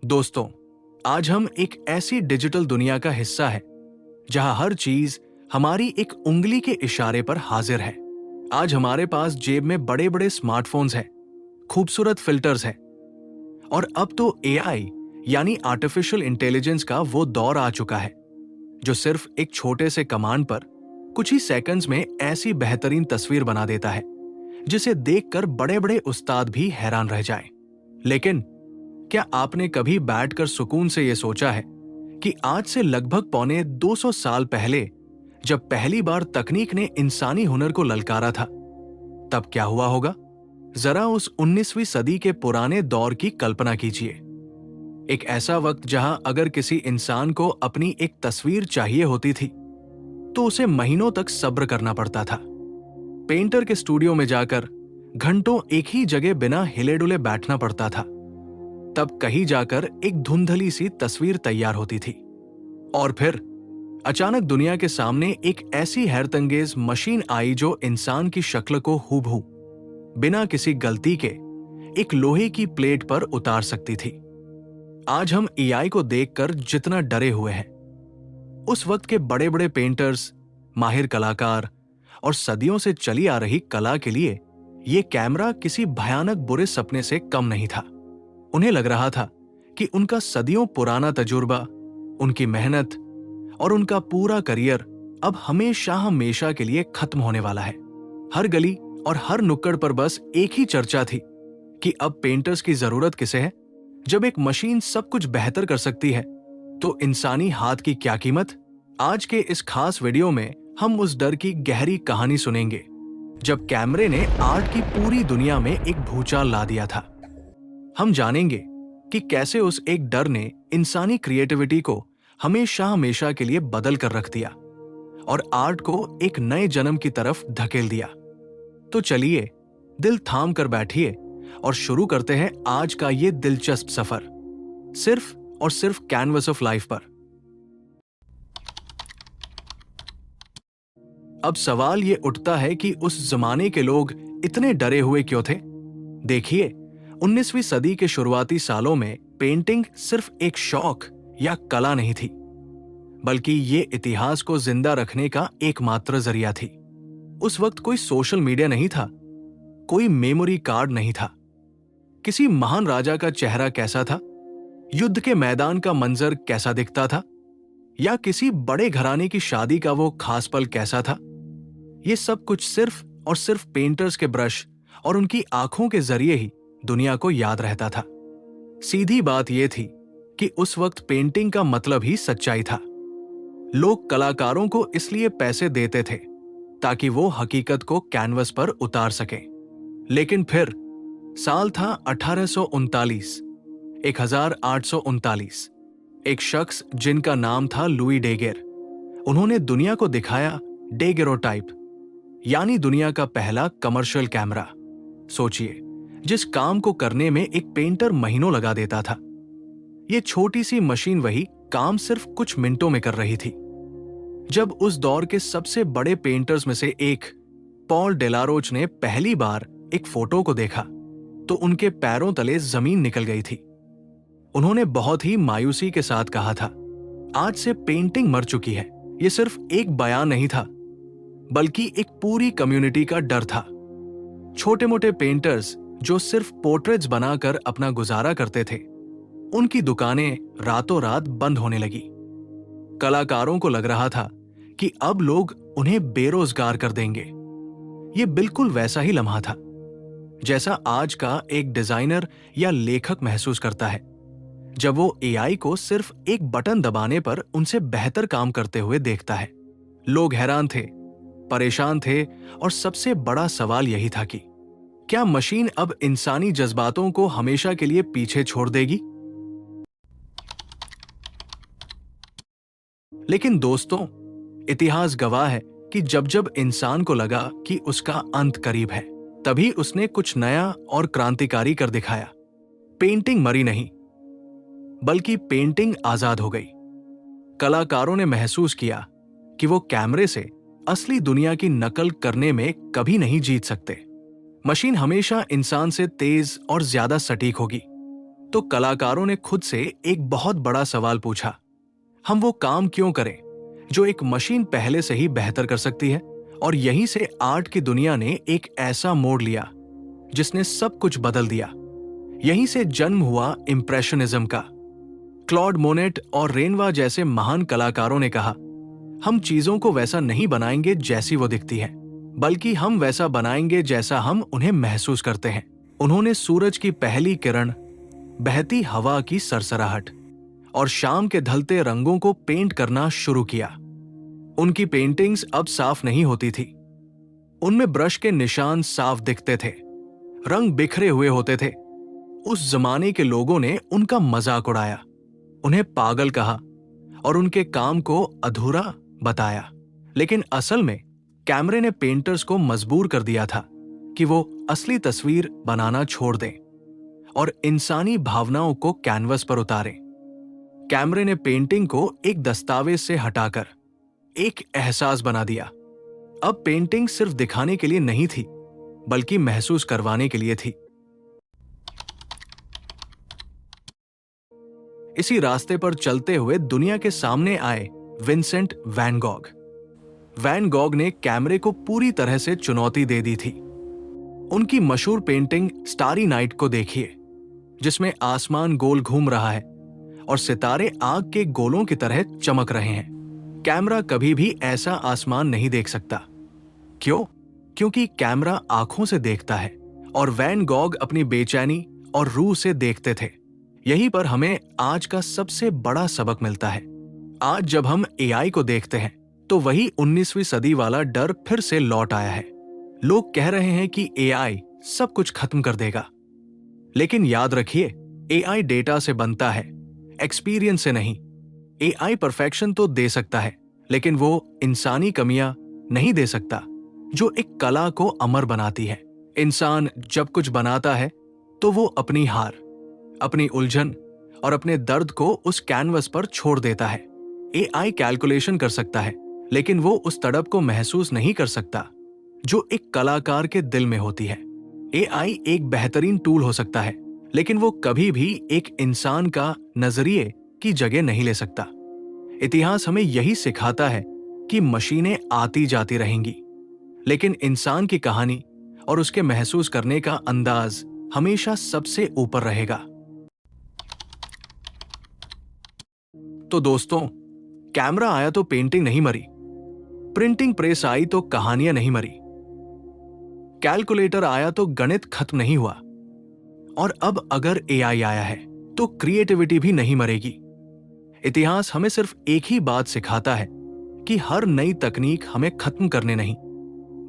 दोस्तों, आज हम एक ऐसी डिजिटल दुनिया का हिस्सा है जहां हर चीज हमारी एक उंगली के इशारे पर हाजिर है। आज हमारे पास जेब में बड़े बड़े स्मार्टफोन्स हैं, खूबसूरत फिल्टर्स हैं और अब तो एआई यानी आर्टिफिशियल इंटेलिजेंस का वो दौर आ चुका है जो सिर्फ एक छोटे से कमांड पर कुछ ही सेकंड्स में ऐसी बेहतरीन तस्वीर बना देता है जिसे देखकर बड़े बड़े उस्ताद भी हैरान रह जाएं। लेकिन क्या आपने कभी बैठकर सुकून से यह सोचा है कि आज से लगभग पौने 200 साल पहले जब पहली बार तकनीक ने इंसानी हुनर को ललकारा था, तब क्या हुआ होगा? जरा उस 19वीं सदी के पुराने दौर की कल्पना कीजिए। एक ऐसा वक्त जहां अगर किसी इंसान को अपनी एक तस्वीर चाहिए होती थी तो उसे महीनों तक सब्र करना पड़ता था। पेंटर के स्टूडियो में जाकर घंटों एक ही जगह बिना हिले डुले बैठना पड़ता था। तब कहीं जाकर एक धुंधली सी तस्वीर तैयार होती थी और फिर अचानक दुनिया के सामने एक ऐसी हैरतअंगेज मशीन आई जो इंसान की शक्ल को हूबहू बिना किसी गलती के एक लोहे की प्लेट पर उतार सकती थी। आज हम एआई को देखकर जितना डरे हुए हैं, उस वक्त के बड़े बड़े पेंटर्स, माहिर कलाकार और सदियों से चली आ रही कला के लिए यह कैमरा किसी भयानक बुरे सपने से कम नहीं था। उन्हें लग रहा था कि उनका सदियों पुराना तजुर्बा, उनकी मेहनत और उनका पूरा करियर अब हमेशा हमेशा के लिए खत्म होने वाला है। हर गली और हर नुक्कड़ पर बस एक ही चर्चा थी कि अब पेंटर्स की जरूरत किसे है। जब एक मशीन सब कुछ बेहतर कर सकती है तो इंसानी हाथ की क्या कीमत? आज के इस खास वीडियो में हम उस डर की गहरी कहानी सुनेंगे जब कैमरे ने आर्ट की पूरी दुनिया में एक भूचाल ला दिया था। हम जानेंगे कि कैसे उस एक डर ने इंसानी क्रिएटिविटी को हमेशा हमेशा के लिए बदल कर रख दिया और आर्ट को एक नए जन्म की तरफ धकेल दिया। तो चलिए, दिल थाम कर बैठिए और शुरू करते हैं आज का ये दिलचस्प सफर, सिर्फ और सिर्फ कैनवस ऑफ लाइफ पर। अब सवाल ये उठता है कि उस जमाने के लोग इतने डरे हुए क्यों थे? देखिए, 19वीं सदी के शुरुआती सालों में पेंटिंग सिर्फ एक शौक या कला नहीं थी, बल्कि ये इतिहास को जिंदा रखने का एकमात्र जरिया थी। उस वक्त कोई सोशल मीडिया नहीं था, कोई मेमोरी कार्ड नहीं था, किसी महान राजा का चेहरा कैसा था, युद्ध के मैदान का मंजर कैसा दिखता था, या किसी बड़े घराने की शादी का वो खास पल कैसा था। ये सब कुछ सिर्फ और सिर्फ पेंटर्स के ब्रश और उनकी आंखों के जरिए ही दुनिया को याद रहता था। सीधी बात यह थी कि उस वक्त पेंटिंग का मतलब ही सच्चाई था। लोग कलाकारों को इसलिए पैसे देते थे ताकि वो हकीकत को कैनवस पर उतार सकें। लेकिन फिर साल था 1839, 1839। एक शख्स जिनका नाम था लुई डेगेर, उन्होंने दुनिया को दिखाया डेगेरोटाइप, यानी दुनिया का पहला कमर्शियल कैमरा। सोचिए, जिस काम को करने में एक पेंटर महीनों लगा देता था, यह छोटी सी मशीन वही काम सिर्फ कुछ मिनटों में कर रही थी। जब उस दौर के सबसे बड़े पेंटर्स में से एक पॉल डेलारोच ने पहली बार एक फोटो को देखा तो उनके पैरों तले जमीन निकल गई थी। उन्होंने बहुत ही मायूसी के साथ कहा था, आज से पेंटिंग मर चुकी है। यह सिर्फ एक बयान नहीं था, बल्कि एक पूरी कम्युनिटी का डर था। छोटे मोटे पेंटर्स जो सिर्फ पोर्ट्रेट्स बनाकर अपना गुजारा करते थे, उनकी दुकानें रातों रात बंद होने लगी। कलाकारों को लग रहा था कि अब लोग उन्हें बेरोजगार कर देंगे। यह बिल्कुल वैसा ही लम्हा था जैसा आज का एक डिजाइनर या लेखक महसूस करता है जब वो एआई को सिर्फ एक बटन दबाने पर उनसे बेहतर काम करते हुए देखता है। लोग हैरान थे, परेशान थे और सबसे बड़ा सवाल यही था कि क्या मशीन अब इंसानी जज्बातों को हमेशा के लिए पीछे छोड़ देगी? लेकिन दोस्तों, इतिहास गवाह है कि जब जब इंसान को लगा कि उसका अंत करीब है, तभी उसने कुछ नया और क्रांतिकारी कर दिखाया। पेंटिंग मरी नहीं, बल्कि पेंटिंग आजाद हो गई। कलाकारों ने महसूस किया कि वो कैमरे से असली दुनिया की नकल करने में कभी नहीं जीत सकते। मशीन हमेशा इंसान से तेज और ज्यादा सटीक होगी, तो कलाकारों ने खुद से एक बहुत बड़ा सवाल पूछा, हम वो काम क्यों करें जो एक मशीन पहले से ही बेहतर कर सकती है? और यहीं से आर्ट की दुनिया ने एक ऐसा मोड़ लिया जिसने सब कुछ बदल दिया। यहीं से जन्म हुआ इंप्रेशनिज्म का। क्लॉड मोनेट और रेनवा जैसे महान कलाकारों ने कहा, हम चीजों को वैसा नहीं बनाएंगे जैसी वो दिखती है, बल्कि हम वैसा बनाएंगे जैसा हम उन्हें महसूस करते हैं। उन्होंने सूरज की पहली किरण, बहती हवा की सरसराहट और शाम के ढलते रंगों को पेंट करना शुरू किया। उनकी पेंटिंग्स अब साफ नहीं होती थी। उनमें ब्रश के निशान साफ दिखते थे, रंग बिखरे हुए होते थे। उस जमाने के लोगों ने उनका मजाक उड़ाया, उन्हें पागल कहा और उनके काम को अधूरा बताया। लेकिन असल में कैमरे ने पेंटर्स को मजबूर कर दिया था कि वो असली तस्वीर बनाना छोड़ दें और इंसानी भावनाओं को कैनवस पर उतारें। कैमरे ने पेंटिंग को एक दस्तावेज से हटाकर एक एहसास बना दिया। अब पेंटिंग सिर्फ दिखाने के लिए नहीं थी, बल्कि महसूस करवाने के लिए थी। इसी रास्ते पर चलते हुए दुनिया के सामने आए Vincent van Gogh. Van Gogh ने कैमरे को पूरी तरह से चुनौती दे दी थी। उनकी मशहूर पेंटिंग स्टारी नाइट को देखिए, जिसमें आसमान गोल घूम रहा है और सितारे आग के गोलों की तरह चमक रहे हैं। कैमरा कभी भी ऐसा आसमान नहीं देख सकता। क्यों? क्योंकि कैमरा आंखों से देखता है और वैन गॉग अपनी बेचैनी और रूह से देखते थे। यहीं पर हमें आज का सबसे बड़ा सबक मिलता है। आज जब हम एआई को देखते हैं तो वही 19वीं सदी वाला डर फिर से लौट आया है। लोग कह रहे हैं कि एआई सब कुछ खत्म कर देगा, लेकिन याद रखिए, एआई डेटा से बनता है, एक्सपीरियंस से नहीं। एआई परफेक्शन तो दे सकता है, लेकिन वो इंसानी कमियां नहीं दे सकता जो एक कला को अमर बनाती है। इंसान जब कुछ बनाता है तो वो अपनी हार, अपनी उलझन और अपने दर्द को उस कैनवस पर छोड़ देता है। एआई कैलकुलेशन कर सकता है, लेकिन वो उस तड़प को महसूस नहीं कर सकता जो एक कलाकार के दिल में होती है। एआई एक बेहतरीन टूल हो सकता है, लेकिन वो कभी भी एक इंसान का नजरिए की जगह नहीं ले सकता। इतिहास हमें यही सिखाता है कि मशीनें आती जाती रहेंगी, लेकिन इंसान की कहानी और उसके महसूस करने का अंदाज हमेशा सबसे ऊपर रहेगा। तो दोस्तों, कैमरा आया तो पेंटिंग नहीं मरी, प्रिंटिंग प्रेस आई तो कहानियां नहीं मरी, कैलकुलेटर आया तो गणित खत्म नहीं हुआ, और अब अगर एआई आया है तो क्रिएटिविटी भी नहीं मरेगी। इतिहास हमें सिर्फ एक ही बात सिखाता है कि हर नई तकनीक हमें खत्म करने नहीं,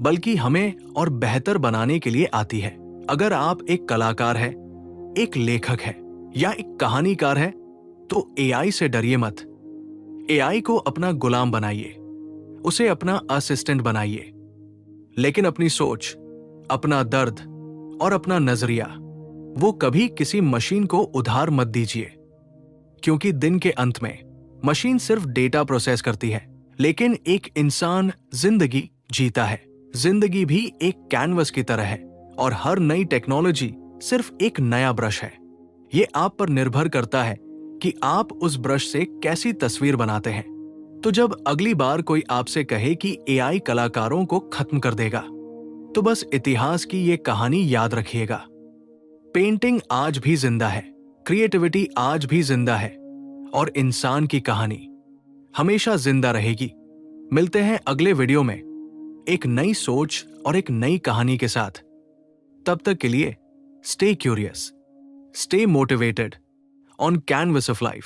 बल्कि हमें और बेहतर बनाने के लिए आती है। अगर आप एक कलाकार है, एक लेखक है या एक कहानीकार है, तो एआई से डरिए मत। एआई को अपना गुलाम बनाइए, उसे अपना असिस्टेंट बनाइए, लेकिन अपनी सोच, अपना दर्द और अपना नजरिया वो कभी किसी मशीन को उधार मत दीजिए। क्योंकि दिन के अंत में मशीन सिर्फ डेटा प्रोसेस करती है, लेकिन एक इंसान जिंदगी जीता है। जिंदगी भी एक कैनवस की तरह है और हर नई टेक्नोलॉजी सिर्फ एक नया ब्रश है। ये आप पर निर्भर करता है कि आप उस ब्रश से कैसी तस्वीर बनाते हैं। तो जब अगली बार कोई आपसे कहे कि एआई कलाकारों को खत्म कर देगा, तो बस इतिहास की ये कहानी याद रखिएगा। पेंटिंग आज भी जिंदा है, क्रिएटिविटी आज भी जिंदा है और इंसान की कहानी हमेशा जिंदा रहेगी। मिलते हैं अगले वीडियो में एक नई सोच और एक नई कहानी के साथ। तब तक के लिए stay curious, stay motivated on canvas of life.